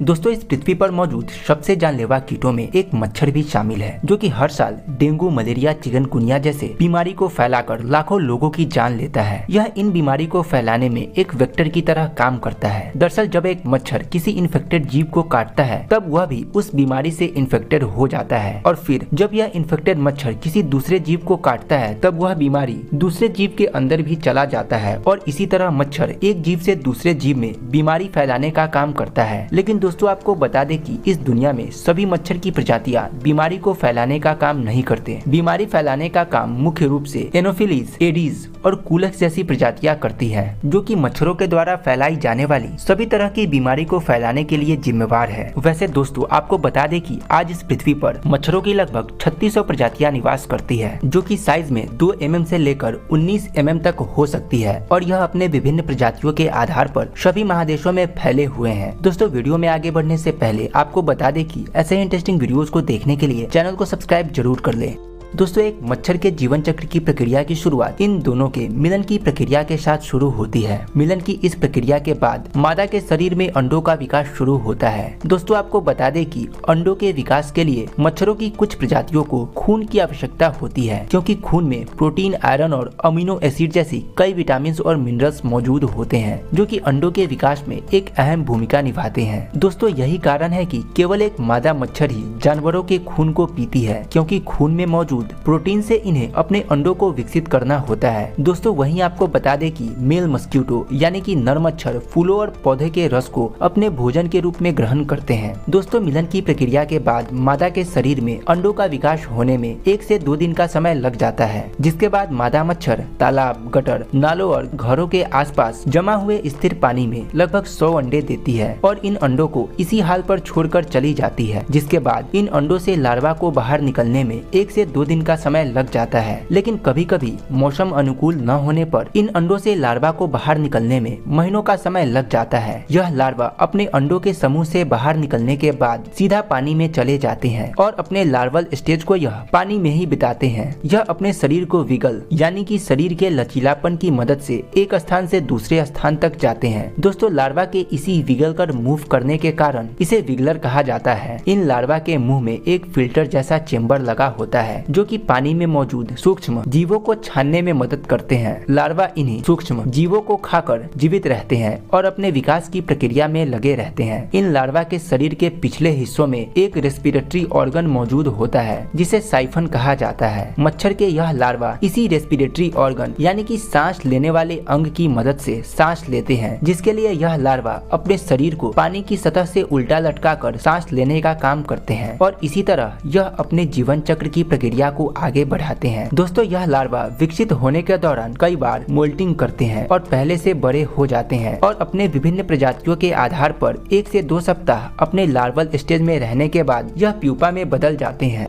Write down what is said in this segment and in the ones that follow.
दोस्तों इस पृथ्वी पर मौजूद सबसे जानलेवा कीटों में एक मच्छर भी शामिल है, जो कि हर साल डेंगू, मलेरिया, चिकनगुनिया जैसे बीमारी को फैलाकर लाखों लोगों की जान लेता है। यह इन बीमारी को फैलाने में एक वेक्टर की तरह काम करता है। दरअसल जब एक मच्छर किसी इन्फेक्टेड जीव को काटता है तब वह भी उस बीमारी से इन्फेक्टेड हो जाता है, और फिर जब यह इन्फेक्टेड मच्छर किसी दूसरे जीव को काटता है तब वह बीमारी दूसरे जीव के अंदर भी चला जाता है, और इसी तरह मच्छर एक जीव से दूसरे जीव में बीमारी फैलाने का काम करता है। लेकिन दोस्तों आपको बता दें कि इस दुनिया में सभी मच्छर की प्रजातियां बीमारी को फैलाने का काम नहीं करते। बीमारी फैलाने का काम मुख्य रूप से एनोफिलीज, एडीज और कूलक्स जैसी प्रजातियां करती है, जो कि मच्छरों के द्वारा फैलाई जाने वाली सभी तरह की बीमारी को फैलाने के लिए जिम्मेवार है। वैसे दोस्तों आपको बता दें कि आज इस पृथ्वी पर मच्छरों की लगभग 3600 प्रजातियां निवास करती है, जो कि साइज में 2 mm से लेकर 19 mm तक हो सकती है, और यह अपने विभिन्न प्रजातियों के आधार पर सभी महादेशों में फैले हुए हैं। दोस्तों वीडियो में आगे बढ़ने से पहले आपको बता दें कि ऐसे ही इंटरेस्टिंग वीडियोस को देखने के लिए चैनल को सब्सक्राइब जरूर कर लें। दोस्तों एक मच्छर के जीवन चक्र की प्रक्रिया की शुरुआत इन दोनों के मिलन की प्रक्रिया के साथ शुरू होती है। मिलन की इस प्रक्रिया के बाद मादा के शरीर में अंडों का विकास शुरू होता है। दोस्तों आपको बता दें कि अंडों के विकास के लिए मच्छरों की कुछ प्रजातियों को खून की आवश्यकता होती है, क्योंकि खून में प्रोटीन, आयरन और अमीनो एसिड जैसी कई विटामिन और मिनरल्स मौजूद होते हैं, जो कि अंडों के विकास में एक अहम भूमिका निभाते हैं। दोस्तों यही कारण है कि केवल एक मादा मच्छर ही जानवरों के खून को पीती है, क्योंकि खून में मौजूद प्रोटीन से इन्हें अपने अंडों को विकसित करना होता है। दोस्तों वहीं आपको बता दें कि मेल मस्क्यूटो यानी कि नर मच्छर फूलों और पौधे के रस को अपने भोजन के रूप में ग्रहण करते हैं। दोस्तों मिलन की प्रक्रिया के बाद मादा के शरीर में अंडों का विकास होने में 1 से 2 दिन का समय लग जाता है, जिसके बाद मादा मच्छर तालाब, गटर, नालों और घरों के आसपास जमा हुए स्थिर पानी में लगभग 100 अंडे देती है, और इन अंडों को इसी हाल पर छोड़कर चली जाती है, जिसके बाद इन अंडों से लार्वा को बाहर निकलने में 1 से 2 दिन का समय लग जाता है। लेकिन कभी कभी मौसम अनुकूल न होने पर इन अंडों से लार्वा को बाहर निकलने में महीनों का समय लग जाता है। यह लार्वा अपने अंडों के समूह से बाहर निकलने के बाद सीधा पानी में चले जाते हैं, और अपने लार्वल स्टेज को यह पानी में ही बिताते हैं। यह अपने शरीर को विगल यानी कि शरीर के लचीलापन की मदद से एक स्थान से दूसरे स्थान तक जाते हैं। दोस्तों लार्वा के इसी विगल कर मूव करने के कारण इसे विगलर कहा जाता है। इन लार्वा के मुंह में एक फिल्टर जैसा चेम्बर लगा होता है, जो कि पानी में मौजूद सूक्ष्म जीवों को छानने में मदद करते हैं। लार्वा इन्हीं सूक्ष्म जीवों को खाकर जीवित रहते हैं और अपने विकास की प्रक्रिया में लगे रहते हैं। इन लार्वा के शरीर के पिछले हिस्सों में एक रेस्पिरेटरी ऑर्गन मौजूद होता है, जिसे साइफन कहा जाता है। मच्छर के यह लार्वा इसी रेस्पिरेटरी ऑर्गन यानी कि सांस लेने वाले अंग की मदद से सांस लेते हैं, जिसके लिए यह लार्वा अपने शरीर को पानी की सतह से उल्टा लटकाकर सांस लेने का काम करते हैं, और इसी तरह यह अपने जीवन चक्र की प्रक्रिया को आगे बढ़ाते हैं। दोस्तों यह लार्वा विकसित होने के दौरान कई बार मोल्टिंग करते हैं और पहले से बड़े हो जाते हैं, और अपने विभिन्न प्रजातियों के आधार पर 1 से 2 सप्ताह अपने लार्वल स्टेज में रहने के बाद यह प्यूपा में बदल जाते हैं।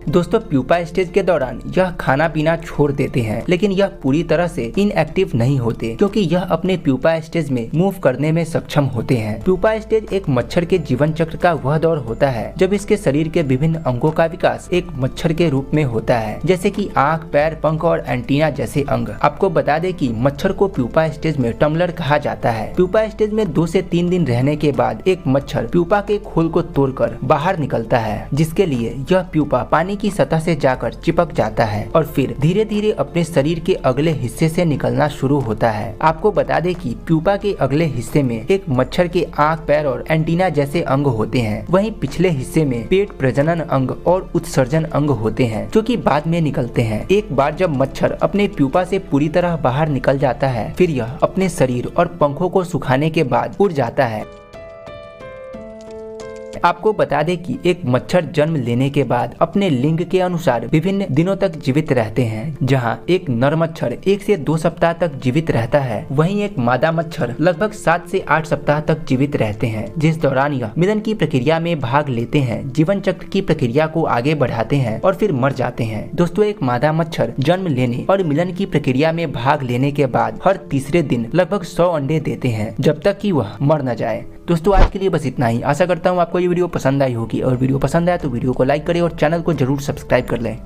दोस्तों प्यूपा स्टेज के दौरान यह खाना पीना छोड़ देते हैं, लेकिन यह पूरी तरह से इनएक्टिव नहीं होते, क्योंकि यह अपने प्यूपा स्टेज में मूव करने में सक्षम होते हैं। प्यूपा स्टेज एक मच्छर के जीवन चक्र का वह दौर होता है जब इसके शरीर के विभिन्न अंगों का विकास एक मच्छर के रूप में होता है, जैसे कि आँख, पैर, पंख और एंटीना जैसे अंग। आपको बता दें कि मच्छर को प्यूपा स्टेज में टम्बलर कहा जाता है। प्यूपा स्टेज में 2 से 3 दिन रहने के बाद एक मच्छर प्यूपा के खोल को तोड़कर बाहर निकलता है, जिसके लिए यह प्यूपा पानी की सतह से जाकर चिपक जाता है और फिर धीरे धीरे अपने शरीर के अगले हिस्से से निकलना शुरू होता है। आपको बता दें कि प्यूपा के अगले हिस्से में एक मच्छर के आँख, पैर और एंटीना जैसे अंग होते हैं। वहीं पिछले हिस्से में पेट, प्रजनन अंग और उत्सर्जन अंग होते हैं, जो कि बाद में निकलते हैं। एक बार जब मच्छर अपने प्यूपा से पूरी तरह बाहर निकल जाता है, फिर यह अपने शरीर और पंखों को सुखाने के बाद उड़ जाता है। आपको बता दें कि एक मच्छर जन्म लेने के बाद अपने लिंग के अनुसार विभिन्न दिनों तक जीवित रहते हैं। जहां एक नर मच्छर 1 से 2 सप्ताह तक जीवित रहता है, वहीं एक मादा मच्छर लगभग 7 से 8 सप्ताह तक जीवित रहते हैं, जिस दौरान यह मिलन की प्रक्रिया में भाग लेते हैं, जीवन चक्र की प्रक्रिया को आगे बढ़ाते हैं और फिर मर जाते हैं। दोस्तों एक मादा मच्छर जन्म लेने और मिलन की प्रक्रिया में भाग लेने के बाद हर तीसरे दिन लगभग 100 अंडे देते हैं, जब तक कि वह मर न जाए। दोस्तों आज के लिए बस इतना ही। आशा करता हूँ आपको ये वीडियो पसंद आई होगी, और वीडियो पसंद आया तो वीडियो को लाइक करें और चैनल को जरूर सब्सक्राइब कर लें।